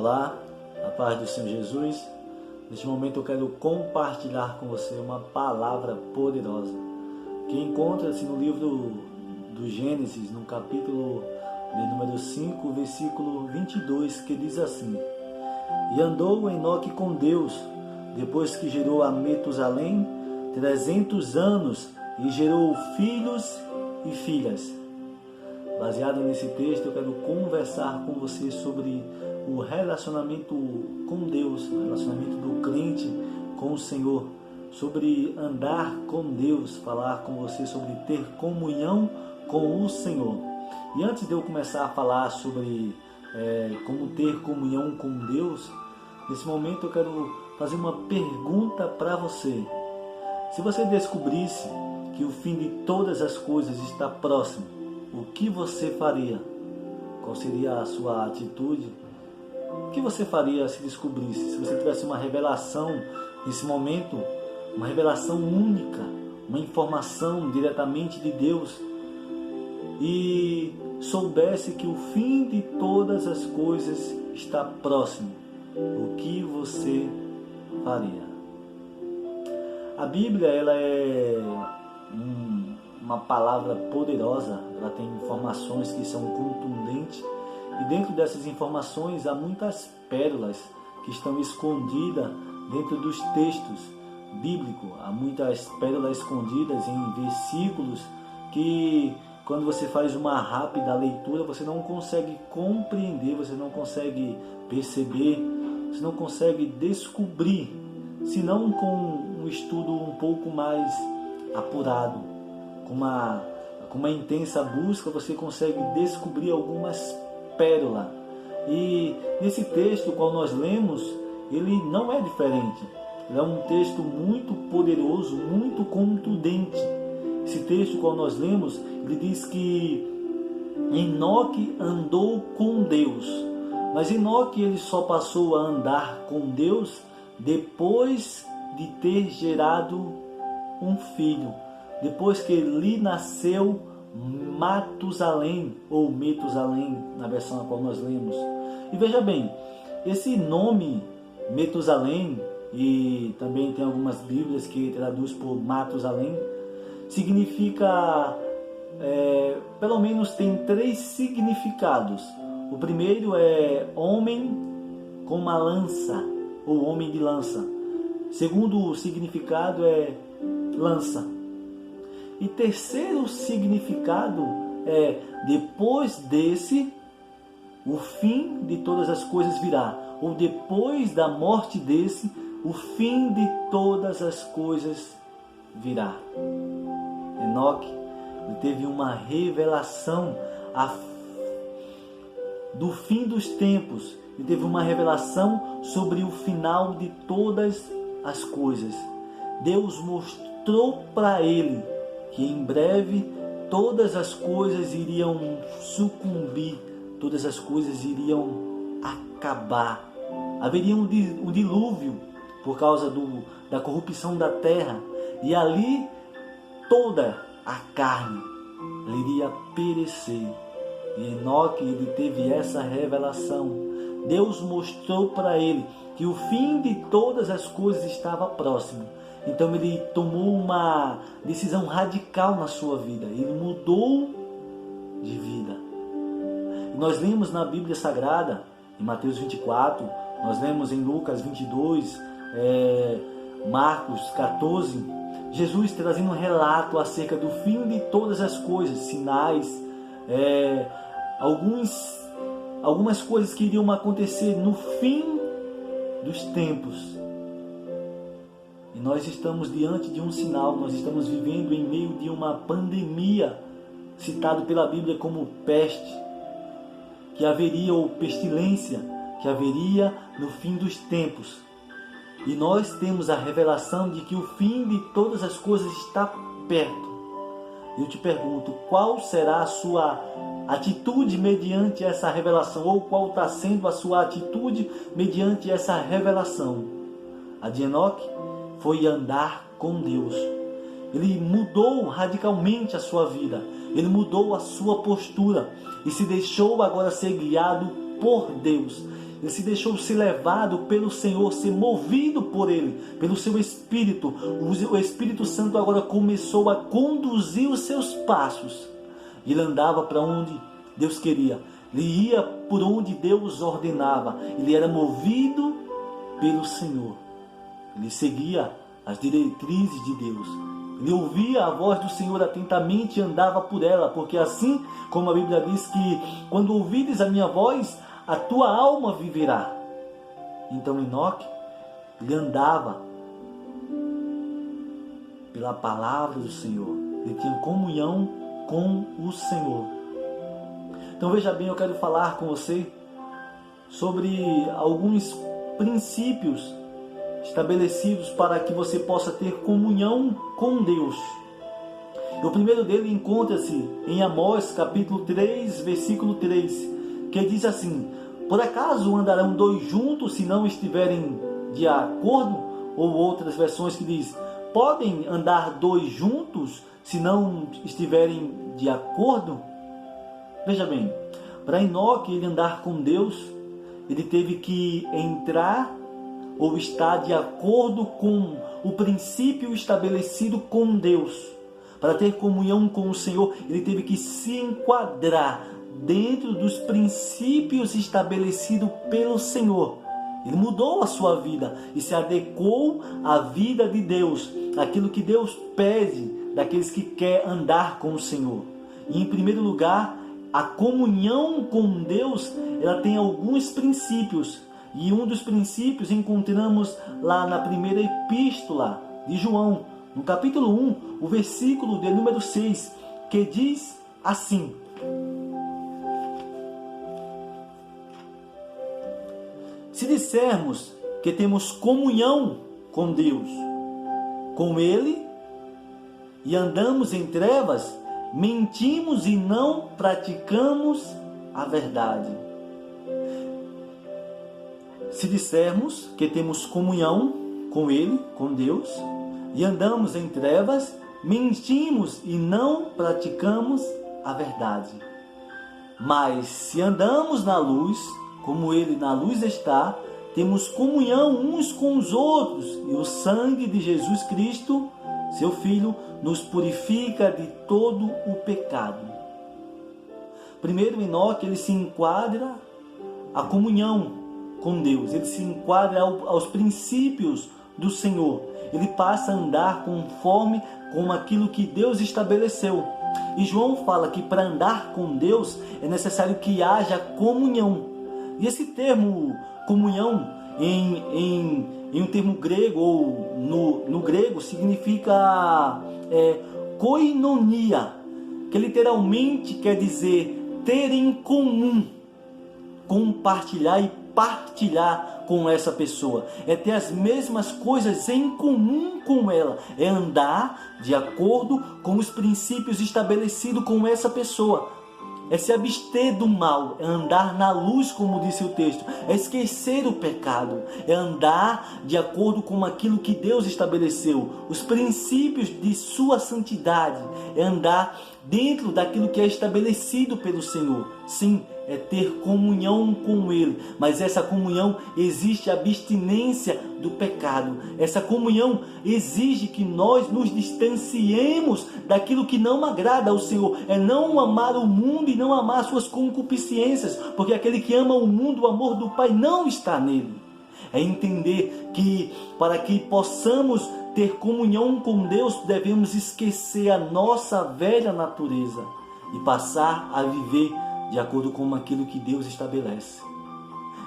Olá, a paz do Senhor Jesus. Neste momento eu quero compartilhar com você uma palavra poderosa que encontra-se no livro do Gênesis, no capítulo de número 5, versículo 22, que diz assim: E andou Enoque com Deus, depois que gerou a Metusalém 300 anos, e gerou filhos e filhas. Baseado nesse texto, eu quero conversar com você sobre o relacionamento com Deus, o relacionamento do crente com o Senhor, sobre andar com Deus, falar com você sobre ter comunhão com o Senhor. E antes de eu começar a falar sobre como ter comunhão com Deus, nesse momento eu quero fazer uma pergunta para você. Se você descobrisse que o fim de todas as coisas está próximo, o que você faria? Qual seria a sua atitude? O que você faria se descobrisse? Se você tivesse uma revelação nesse momento, uma revelação única, uma informação diretamente de Deus, e soubesse que o fim de todas as coisas está próximo, o que você faria? A Bíblia, ela é uma palavra poderosa, ela tem informações que são contundentes, e dentro dessas informações há muitas pérolas que estão escondidas dentro dos textos bíblicos. Há muitas pérolas escondidas em versículos que, quando você faz uma rápida leitura, você não consegue compreender, você não consegue perceber, você não consegue descobrir, senão com um estudo um pouco mais apurado, com uma intensa busca, você consegue descobrir algumas pérolas. E nesse texto qual nós lemos, ele não é diferente. Ele é um texto muito poderoso, muito contundente. Esse texto qual nós lemos, ele diz que Enoque andou com Deus. Mas Enoque, ele só passou a andar com Deus depois de ter gerado um filho, depois que lhe nasceu Matusalém, ou Metusalém, na versão a qual nós lemos. E veja bem, esse nome Metusalém, e também tem algumas bíblias que traduz por Matusalém, significa, pelo menos tem 3 significados. O primeiro é homem com uma lança, ou homem de lança. Segundo significado é lança. E terceiro significado é: depois desse, o fim de todas as coisas virá. Ou depois da morte desse, o fim de todas as coisas virá. Enoque, ele teve uma revelação do fim dos tempos. Ele teve uma revelação sobre o final de todas as coisas. Deus mostrou para ele que em breve todas as coisas iriam sucumbir, todas as coisas iriam acabar. Haveria um dilúvio por causa da corrupção da terra, e ali toda a carne iria perecer. E Enoque, ele teve essa revelação. Deus mostrou para ele que o fim de todas as coisas estava próximo. Então ele tomou uma decisão radical na sua vida. Ele mudou de vida. E nós lemos na Bíblia Sagrada, em Mateus 24, nós lemos em Lucas 22, Marcos 14, Jesus trazendo um relato acerca do fim de todas as coisas, sinais, algumas coisas que iriam acontecer no fim dos tempos. E nós estamos diante de um sinal, nós estamos vivendo em meio de uma pandemia, citado pela Bíblia como peste, que haveria, ou pestilência, que haveria no fim dos tempos. E nós temos a revelação de que o fim de todas as coisas está perto. Eu te pergunto, qual será a sua atitude mediante essa revelação? Ou qual está sendo a sua atitude mediante essa revelação? A de Enoque foi andar com Deus. Ele mudou radicalmente a sua vida. Ele mudou a sua postura e se deixou agora ser guiado por Deus. ele se deixou ser levado pelo Senhor, ser movido por Ele, pelo seu Espírito. O Espírito Santo agora começou a conduzir os seus passos. Ele andava para onde Deus queria, ele ia por onde Deus ordenava, ele era movido pelo Senhor. Ele seguia as diretrizes de Deus. Ele ouvia a voz do Senhor atentamente e andava por ela, porque assim como a Bíblia diz que quando ouvires a minha voz, a tua alma viverá. Então Enoque, ele andava pela palavra do Senhor. Ele tinha comunhão com o Senhor. Então veja bem, eu quero falar com você sobre alguns princípios estabelecidos para que você possa ter comunhão com Deus. O primeiro dele encontra-se em Amós capítulo 3, versículo 3, que diz assim: por acaso andarão dois juntos se não estiverem de acordo? Ou outras versões que diz: podem andar dois juntos se não estiverem de acordo? Veja bem, para Enoque ele andar com Deus, ele teve que entrar ou está de acordo com o princípio estabelecido com Deus. Para ter comunhão com o Senhor, ele teve que se enquadrar dentro dos princípios estabelecidos pelo Senhor. Ele mudou a sua vida e se adequou à vida de Deus, aquilo que Deus pede daqueles que querem andar com o Senhor. E em primeiro lugar, a comunhão com Deus, ela tem alguns princípios. E um dos princípios encontramos lá na primeira epístola de João, no capítulo 1, o versículo de número 6, que diz assim: se dissermos que temos comunhão com Deus, com Ele, e andamos em trevas, mentimos e não praticamos a verdade. Se dissermos que temos comunhão com Ele, com Deus, e andamos em trevas, mentimos e não praticamos a verdade. Mas se andamos na luz, como Ele na luz está, temos comunhão uns com os outros, e o sangue de Jesus Cristo, seu Filho, nos purifica de todo o pecado. Primeiro, Enoque, ele se enquadra a comunhão com Deus, ele se enquadra aos princípios do Senhor, ele passa a andar conforme com aquilo que Deus estabeleceu. E João fala que para andar com Deus é necessário que haja comunhão. E esse termo comunhão em um termo grego ou no grego significa koinonia, que literalmente quer dizer ter em comum, compartilhar e partilhar com essa pessoa, é ter as mesmas coisas em comum com ela, é andar de acordo com os princípios estabelecidos com essa pessoa, é se abster do mal, é andar na luz, como disse o texto, é esquecer o pecado, é andar de acordo com aquilo que Deus estabeleceu, os princípios de sua santidade, é andar dentro daquilo que é estabelecido pelo Senhor. Sim, é ter comunhão com Ele, mas essa comunhão exige abstinência do pecado. Essa comunhão exige que nós nos distanciemos daquilo que não agrada ao Senhor. É não amar o mundo e não amar suas concupiscências, porque aquele que ama o mundo, o amor do Pai não está nele. É entender que para que possamos ter comunhão com Deus, devemos esquecer a nossa velha natureza e passar a viver de acordo com aquilo que Deus estabelece.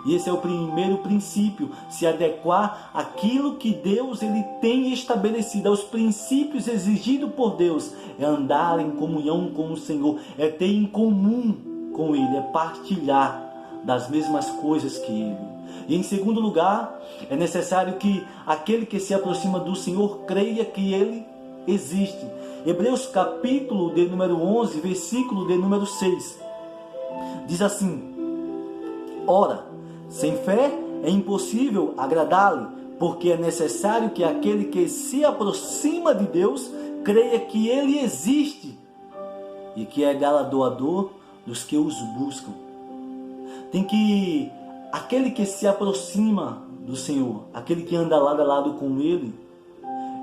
E esse é o primeiro princípio, se adequar àquilo que Deus ele tem estabelecido, aos princípios exigidos por Deus, é andar em comunhão com o Senhor, é ter em comum com Ele, é partilhar das mesmas coisas que Ele. E em segundo lugar, é necessário que aquele que se aproxima do Senhor creia que Ele existe. Hebreus capítulo de número 11, versículo de número 6, diz assim: ora, sem fé é impossível agradá-lo, porque é necessário que aquele que se aproxima de Deus creia que Ele existe e que é galardoador dos que os buscam. Tem que aquele que se aproxima do Senhor, aquele que anda lado a lado com Ele,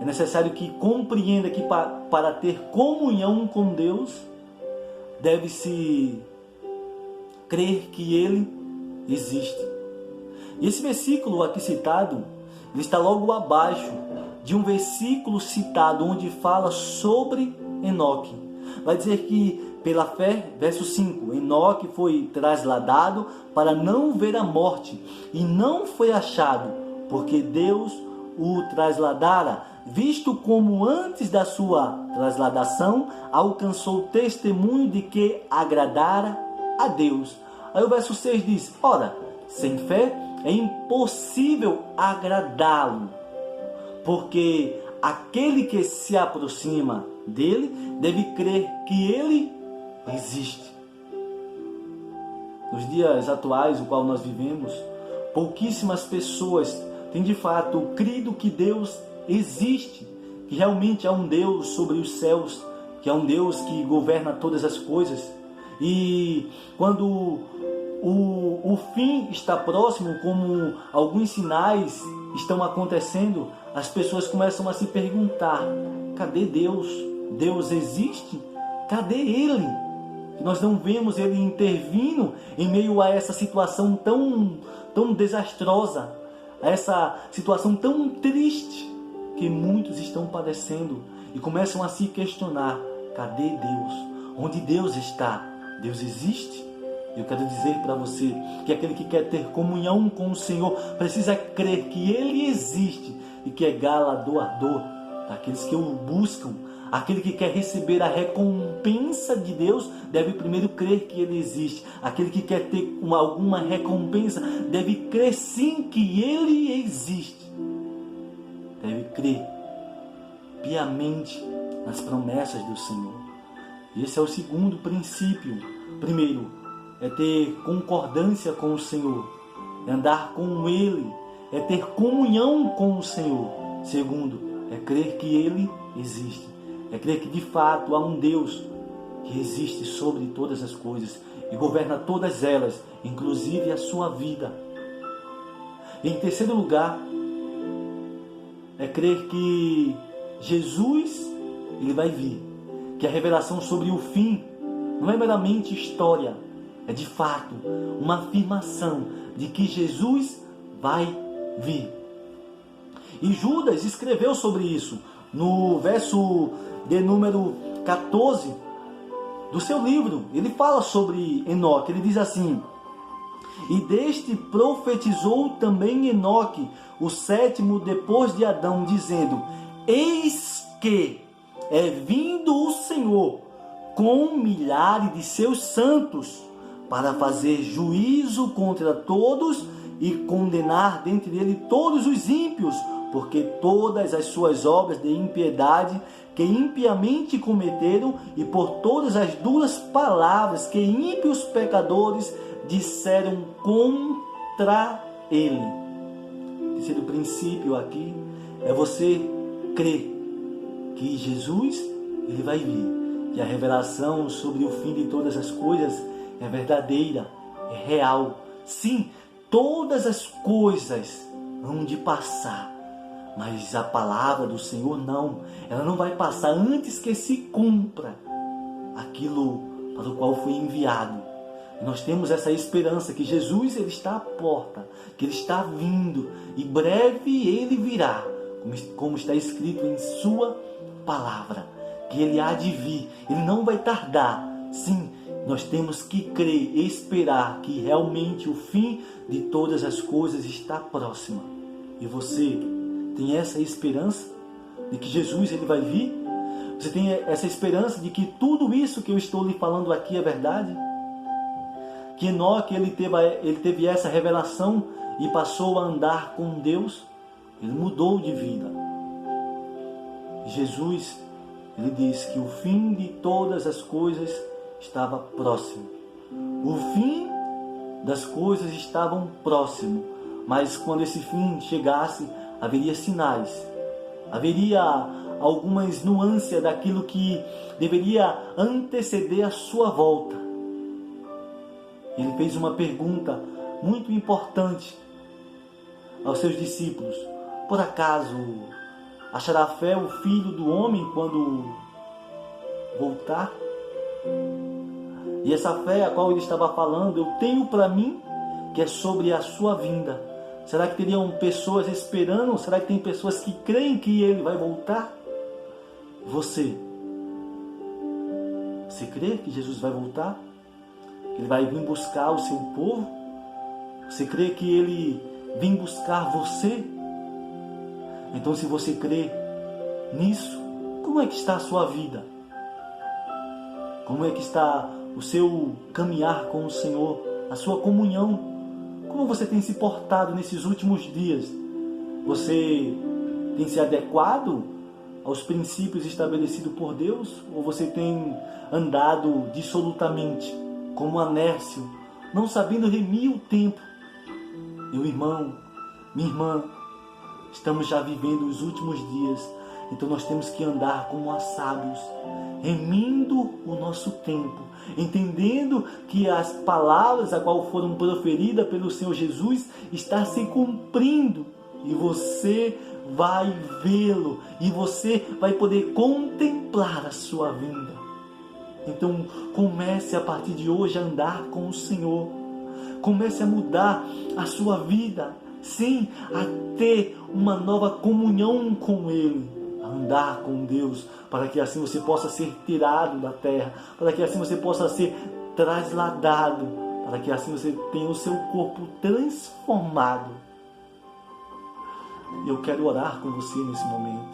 é necessário que compreenda que para ter comunhão com Deus, deve-se crer que Ele existe. E esse versículo aqui citado, ele está logo abaixo de um versículo citado onde fala sobre Enoque. Vai dizer que pela fé, verso 5, Enoque foi trasladado para não ver a morte e não foi achado, porque Deus o trasladara, visto como antes da sua trasladação alcançou testemunho de que agradara a Deus. Aí o verso 6 diz: ora, sem fé é impossível agradá-lo, porque aquele que se aproxima dele deve crer que ele existe. Nos dias atuais, o qual nós vivemos, pouquíssimas pessoas têm de fato crido que Deus existe, que realmente há um Deus sobre os céus, que há um Deus que governa todas as coisas. E quando o fim está próximo, como alguns sinais estão acontecendo, as pessoas começam a se perguntar: cadê Deus? Deus existe? Cadê Ele? Nós não vemos Ele intervindo em meio a essa situação tão desastrosa, a essa situação tão triste que muitos estão padecendo e começam a se questionar: cadê Deus? Onde Deus está? Deus existe? Eu quero dizer para você que aquele que quer ter comunhão com o Senhor precisa crer que Ele existe e que é galardoador daqueles que o buscam. Aquele que quer receber a recompensa de Deus deve primeiro crer que Ele existe. Aquele que quer ter alguma recompensa deve crer sim que Ele existe. Deve crer piamente nas promessas do Senhor. Esse é o segundo princípio. Primeiro, é ter concordância com o Senhor, é andar com Ele, é ter comunhão com o Senhor. Segundo, é crer que Ele existe, é crer que de fato há um Deus que existe sobre todas as coisas e governa todas elas, inclusive a sua vida. E em terceiro lugar, é crer que Jesus ele vai vir, que a revelação sobre o fim não é meramente história, é de fato uma afirmação de que Jesus vai vir. E Judas escreveu sobre isso no verso de número 14 do seu livro. Ele fala sobre Enoque, ele diz assim: e deste profetizou também Enoque, o sétimo depois de Adão, dizendo: eis que é vindo o Senhor com milhares de seus santos, para fazer juízo contra todos e condenar dentre ele todos os ímpios, porque todas as suas obras de impiedade que impiamente cometeram e por todas as duras palavras que ímpios pecadores disseram contra ele. O terceiro princípio aqui é você crer que Jesus ele vai vir, que a revelação sobre o fim de todas as coisas é verdadeira, é real. Sim, todas as coisas hão de passar, mas a palavra do Senhor não. Ela não vai passar antes que se cumpra aquilo para o qual foi enviado. E nós temos essa esperança que Jesus ele está à porta, que Ele está vindo, e breve Ele virá, como está escrito em Sua palavra, que Ele há de vir, Ele não vai tardar. Sim, nós temos que crer e esperar que realmente o fim de todas as coisas está próximo. E você tem essa esperança de que Jesus ele vai vir? Você tem essa esperança de que tudo isso que eu estou lhe falando aqui é verdade? Que Enoque ele teve essa revelação e passou a andar com Deus? Ele mudou de vida. Jesus ele diz que o fim de todas as coisas estava próximo. O fim das coisas estava próximo, mas quando esse fim chegasse, haveria sinais, haveria algumas nuances daquilo que deveria anteceder a sua volta. Ele fez uma pergunta muito importante aos seus discípulos. Por acaso achará fé o Filho do Homem quando voltar? E essa fé a qual ele estava falando, eu tenho para mim, que é sobre a sua vinda. Será que teriam pessoas esperando? Será que tem pessoas que creem que ele vai voltar? Você crê que Jesus vai voltar? Que ele vai vir buscar o seu povo? Você crê que ele vem buscar você? Então, se você crê nisso, como é que está a sua vida? Como é que está o seu caminhar com o Senhor, a sua comunhão? Como você tem se portado nesses últimos dias? Você tem se adequado aos princípios estabelecidos por Deus? Ou você tem andado dissolutamente, como anércio, não sabendo remir o tempo? Meu irmão, minha irmã, estamos já vivendo os últimos dias, então nós temos que andar como sábios, remindo o nosso tempo, entendendo que as palavras a qual foram proferidas pelo Senhor Jesus está se cumprindo, e você vai vê-lo, e você vai poder contemplar a sua vinda. Então comece a partir de hoje a andar com o Senhor, comece a mudar a sua vida, sim, a ter uma nova comunhão com Ele, a andar com Deus, para que assim você possa ser tirado da terra, para que assim você possa ser trasladado, para que assim você tenha o seu corpo transformado. Eu quero orar com você nesse momento.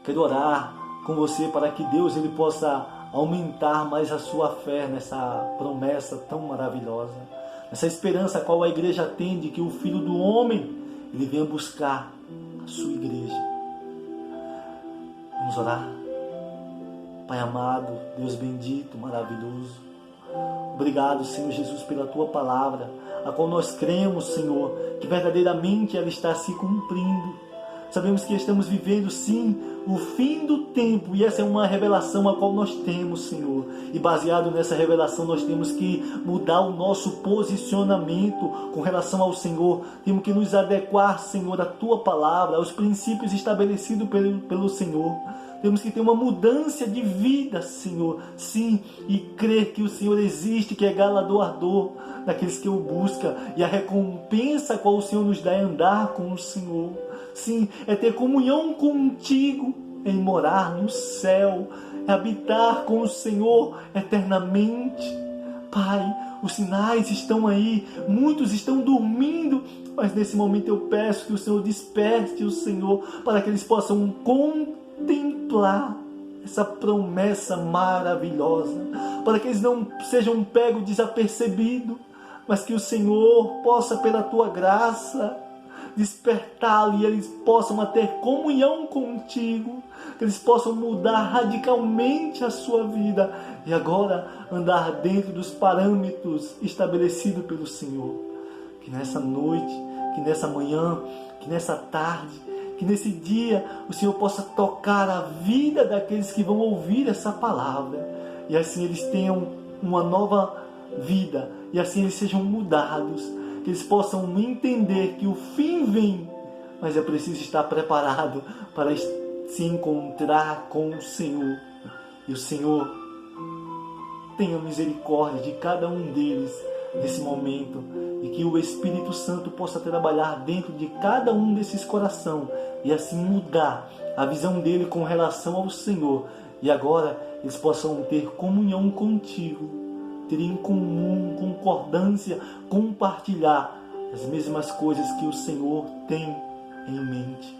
Quero orar com você para que Deus ele possa aumentar mais a sua fé nessa promessa tão maravilhosa, nessa esperança a qual a igreja tem de que o Filho do Homem ele venha buscar a sua igreja. Vamos orar. Pai amado, Deus bendito, maravilhoso, obrigado, Senhor Jesus, pela Tua palavra, a qual nós cremos, Senhor, que verdadeiramente ela está se cumprindo. Sabemos que estamos vivendo, sim, o fim do tempo, e essa é uma revelação a qual nós temos, Senhor. E baseado nessa revelação, nós temos que mudar o nosso posicionamento com relação ao Senhor. Temos que nos adequar, Senhor, à Tua palavra, aos princípios estabelecidos pelo Senhor. Temos que ter uma mudança de vida, Senhor, sim, e crer que o Senhor existe, que é galardoador daqueles que o buscam, e a recompensa a qual o Senhor nos dá é andar com o Senhor. Sim, é ter comunhão contigo, é morar no céu, é habitar com o Senhor eternamente. Pai, os sinais estão aí, muitos estão dormindo, mas nesse momento eu peço que o Senhor desperte o Senhor, para que eles possam contemplar essa promessa maravilhosa, para que eles não sejam pegos desapercebidos, mas que o Senhor possa, pela Tua graça, despertá-lo e eles possam ter comunhão contigo, que eles possam mudar radicalmente a sua vida e agora andar dentro dos parâmetros estabelecidos pelo Senhor. Que nessa noite, que nessa manhã, que nessa tarde, que nesse dia o Senhor possa tocar a vida daqueles que vão ouvir essa palavra e assim eles tenham uma nova vida e assim eles sejam mudados, que eles possam entender que o fim vem, mas é preciso estar preparado para se encontrar com o Senhor. E o Senhor tenha misericórdia de cada um deles nesse momento, e que o Espírito Santo possa trabalhar dentro de cada um desses corações e assim mudar a visão dele com relação ao Senhor, e agora eles possam ter comunhão contigo, ter em comum, concordância, compartilhar as mesmas coisas que o Senhor tem em mente.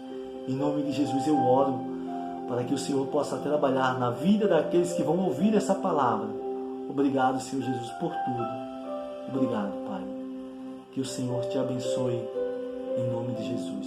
Em nome de Jesus eu oro para que o Senhor possa trabalhar na vida daqueles que vão ouvir essa palavra. Obrigado, Senhor Jesus, por tudo. Obrigado, Pai. Que o Senhor te abençoe em nome de Jesus.